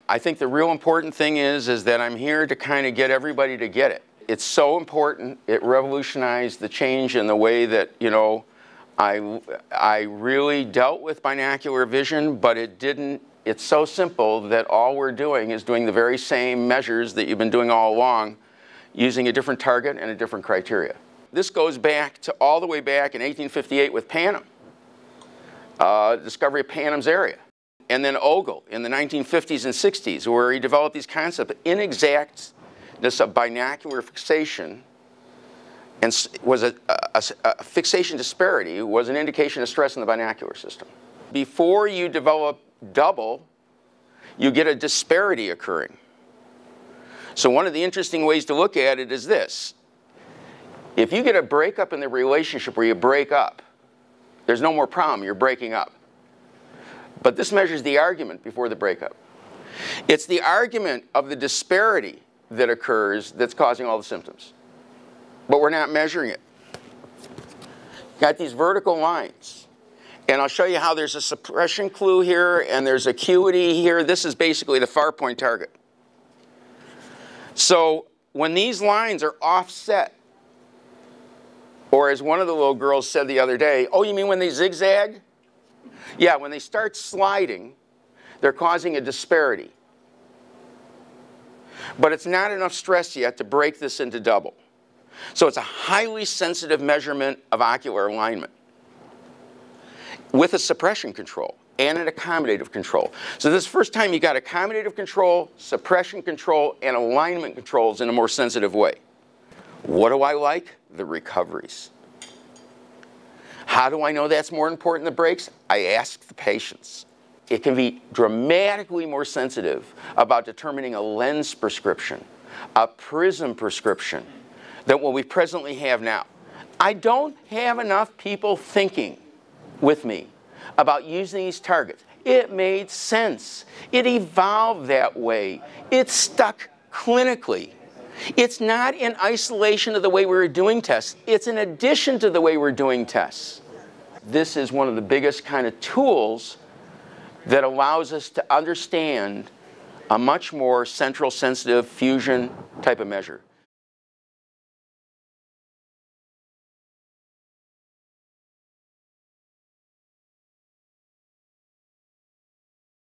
I think the real important thing is that I'm here to kind of get everybody to get it. It's so important. It revolutionized the change in the way that, you know, I really dealt with binocular vision, but it didn't. It's so simple that all we're doing is doing the very same measures that you've been doing all along, using a different target and a different criteria. This goes back to all the way back in 1858 with Panem, discovery of Panem's area. And then Ogle in the 1950s and 60s, where he developed these concepts of inexactness of binocular fixation, and was a fixation disparity was an indication of stress in the binocular system. Before you develop double, you get a disparity occurring. So one of the interesting ways to look at it is this. If you get a breakup in the relationship where you break up, there's no more problem, you're breaking up. But this measures the argument before the breakup. It's the argument of the disparity that occurs that's causing all the symptoms. But we're not measuring it. Got these vertical lines. And I'll show you how there's a suppression clue here and there's acuity here. This is basically the far point target. So when these lines are offset, or as one of the little girls said the other day, oh, you mean when they zigzag? Yeah, when they start sliding, they're causing a disparity. But it's not enough stress yet to break this into double. So it's a highly sensitive measurement of ocular alignment with a suppression control and an accommodative control. So this is the first time you got accommodative control, suppression control, and alignment controls in a more sensitive way. What do I like? The recoveries. How do I know that's more important than the breaks? I ask the patients. It can be dramatically more sensitive about determining a lens prescription, a prism prescription, than what we presently have now. I don't have enough people thinking with me about using these targets. It made sense. It evolved that way. It stuck clinically. It's not in isolation of the way we were doing tests. It's in addition to the way we're doing tests. This is one of the biggest kind of tools that allows us to understand a much more central sensitive fusion type of measure.